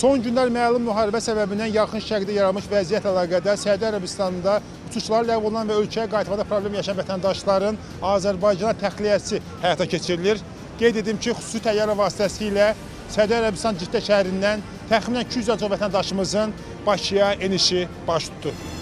Son günlər məlum müharibə səbəbindən yaxın şərqdə yaranmış vəziyyət əlaqədar Səudiyyə Ərəbistanında uçuşlar ləğv olunan və ölkəyə qayıtmada problem yaşayan vətəndaşların Azərbaycana təxliyəsi həyata keçirilir. Qeyd edim ki, xüsusi təyyarə vasitəsilə Səudiyyə Ərəbistan Ciddə şəhərindən təxminən 200 vətəndaşımızın Bakıya enişi baş tutdu.